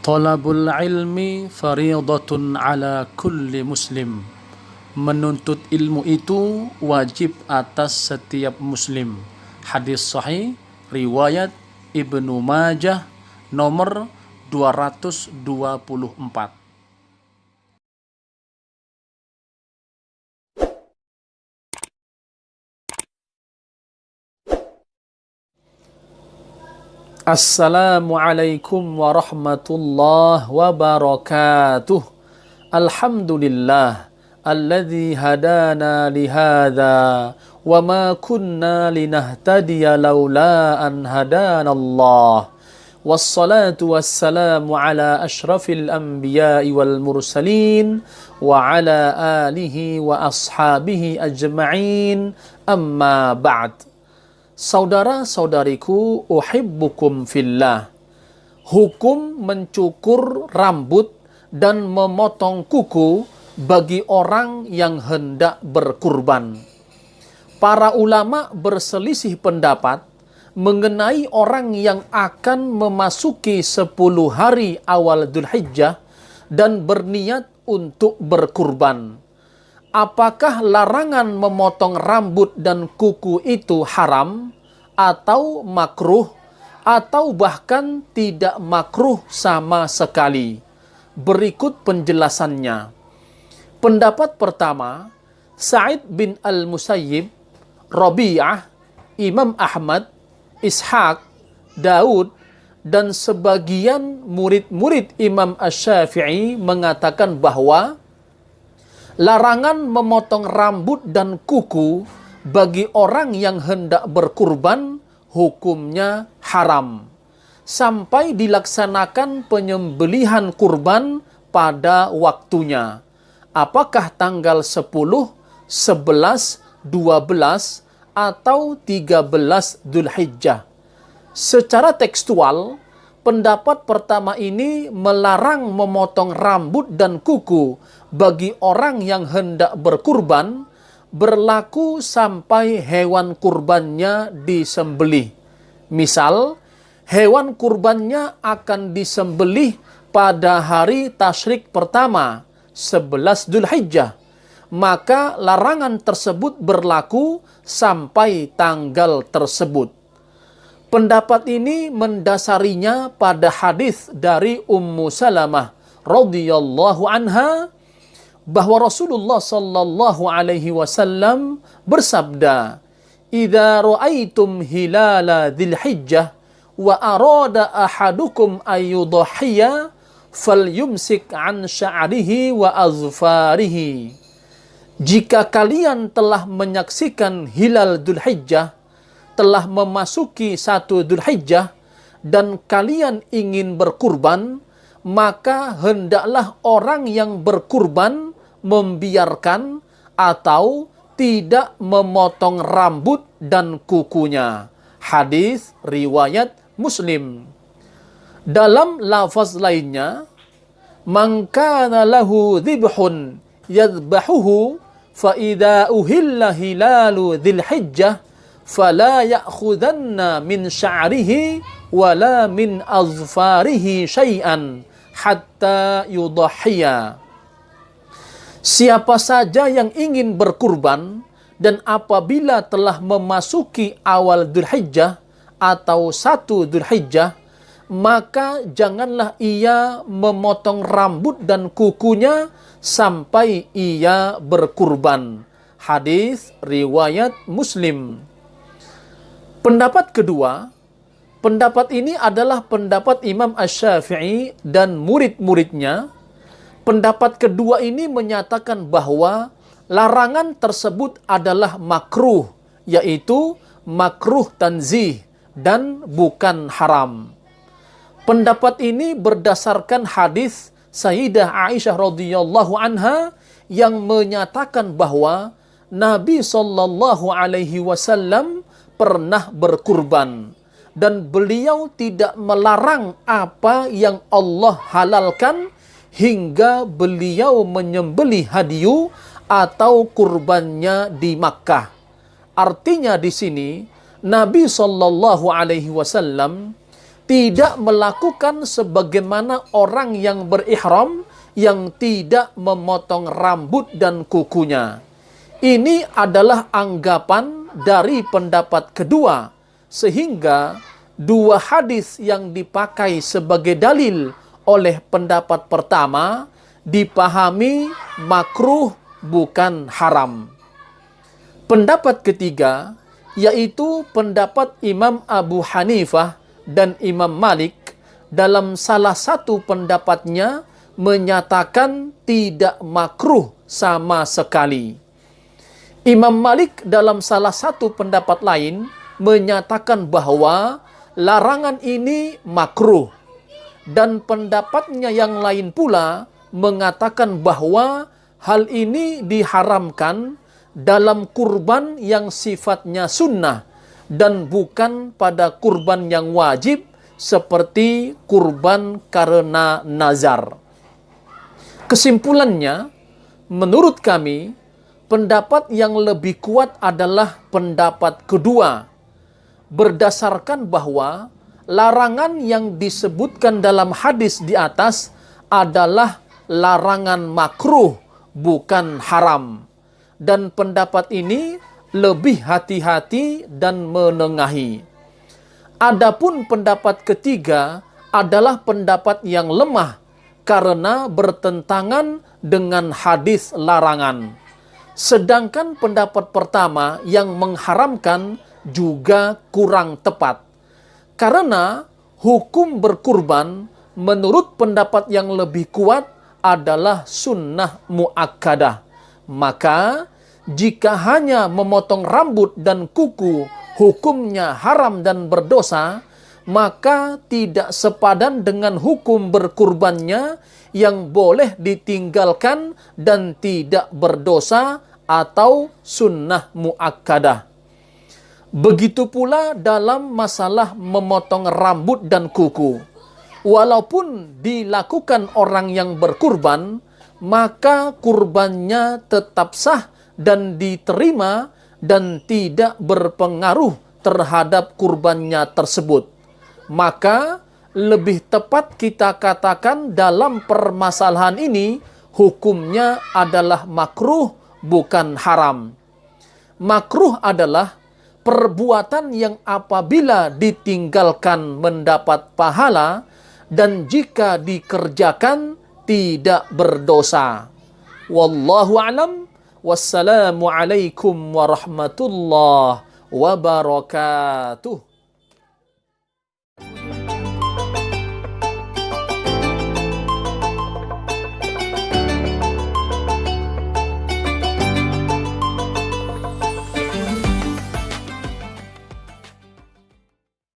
Talabul ilmi fariidatun ala kulli muslim. Menuntut ilmu itu wajib atas setiap muslim. Hadis sahih riwayat Ibnu Majah nomor 224. Assalamualaikum warahmatullahi wabarakatuh. Alhamdulillah alladzi hadana lihadza wa ma kunna linahtadiya laula an hadanallah. Wassalatu wassalamu ala asyrafil anbiya'i wal mursalin wa ala alihi wa ashabihi ajma'in. Amma ba'd. Saudara-saudariku, uhibbukum fillah. Hukum mencukur rambut dan memotong kuku bagi orang yang hendak berkurban. Para ulama berselisih pendapat mengenai orang yang akan memasuki 10 hari awal Dzulhijjah dan berniat untuk berkurban. Apakah larangan memotong rambut dan kuku itu haram atau makruh atau bahkan tidak makruh sama sekali? Berikut penjelasannya. Pendapat pertama, Sa'id bin al-Musayyib, Rabi'ah, Imam Ahmad, Ishaq, Daud, dan sebagian murid-murid Imam Asy-Syafi'i mengatakan bahwa larangan memotong rambut dan kuku bagi orang yang hendak berkurban hukumnya haram sampai dilaksanakan penyembelihan kurban pada waktunya. Apakah tanggal 10, 11, 12 atau 13 Dzulhijjah? Secara tekstual, pendapat pertama ini melarang memotong rambut dan kuku bagi orang yang hendak berkurban berlaku sampai hewan kurbannya disembelih. Misal, hewan kurbannya akan disembelih pada hari tasyrik pertama, 11 Dzulhijjah. Maka larangan tersebut berlaku sampai tanggal tersebut. Pendapat ini mendasarinya pada hadis dari Ummu Salamah radhiyallahu anha bahwa Rasulullah sallallahu alaihi wasallam bersabda, "Idza ra'aitum hilala Dzulhijjah wa arada ahadukum ayyudhhiya falyumsik an sya'rihi wa azfarihi." Jika kalian telah menyaksikan hilal Dzulhijjah, telah memasuki 1 Dzulhijjah dan kalian ingin berkurban, maka hendaklah orang yang berkurban membiarkan atau tidak memotong rambut dan kukunya. Hadis riwayat Muslim. Dalam lafaz lainnya, man kana lahu dhibhun yadhbahuhu fa idza uhilla hilalu Dzulhijjah fala ya'khudanna min sya'rihi wala min azfarihi syai'an hatta yudhhiya. Siapa saja yang ingin berkurban dan apabila telah memasuki awal Dzulhijjah atau 1 Dzulhijjah, maka janganlah ia memotong rambut dan kukunya sampai ia berkurban. Hadis riwayat Muslim. Pendapat kedua, pendapat ini adalah pendapat Imam Asy-Syafi'i dan murid-muridnya. Pendapat kedua ini menyatakan bahwa larangan tersebut adalah makruh, yaitu makruh tanzih dan bukan haram. Pendapat ini berdasarkan hadis Sayyidah Aisyah radhiyallahu anha yang menyatakan bahwa Nabi sallallahu alaihi wasallam pernah berkurban dan beliau tidak melarang apa yang Allah halalkan hingga beliau menyembelih hadiyu atau kurbannya di Makkah. Artinya di sini Nabi sallallahu alaihi wasallam tidak melakukan sebagaimana orang yang berihram yang tidak memotong rambut dan kukunya. Ini adalah anggapan dari pendapat kedua, sehingga dua hadis yang dipakai sebagai dalil oleh pendapat pertama dipahami makruh bukan haram. Pendapat ketiga yaitu pendapat Imam Abu Hanifah dan Imam Malik, dalam salah satu pendapatnya menyatakan tidak makruh sama sekali. Imam Malik dalam salah satu pendapat lain menyatakan bahwa larangan ini makruh, dan pendapatnya yang lain pula mengatakan bahwa hal ini diharamkan dalam kurban yang sifatnya sunnah dan bukan pada kurban yang wajib seperti kurban karena nazar. Kesimpulannya, menurut kami, pendapat yang lebih kuat adalah pendapat kedua, berdasarkan bahwa larangan yang disebutkan dalam hadis di atas adalah larangan makruh, bukan haram. Dan pendapat ini lebih hati-hati dan menengahi. Adapun pendapat ketiga adalah pendapat yang lemah karena bertentangan dengan hadis larangan. Sedangkan pendapat pertama yang mengharamkan juga kurang tepat. Karena hukum berkurban menurut pendapat yang lebih kuat adalah sunnah muakkadah. Maka jika hanya memotong rambut dan kuku hukumnya haram dan berdosa, maka tidak sepadan dengan hukum berkurbannya yang boleh ditinggalkan dan tidak berdosa atau sunnah muakkadah. Begitu pula dalam masalah memotong rambut dan kuku. Walaupun dilakukan orang yang berkurban, maka kurbannya tetap sah dan diterima dan tidak berpengaruh terhadap kurbannya tersebut. Maka lebih tepat kita katakan dalam permasalahan ini hukumnya adalah makruh bukan haram. Makruh adalah perbuatan yang apabila ditinggalkan mendapat pahala dan jika dikerjakan tidak berdosa. Wallahu a'lam. Wassalamualaikum warahmatullahi wabarakatuh.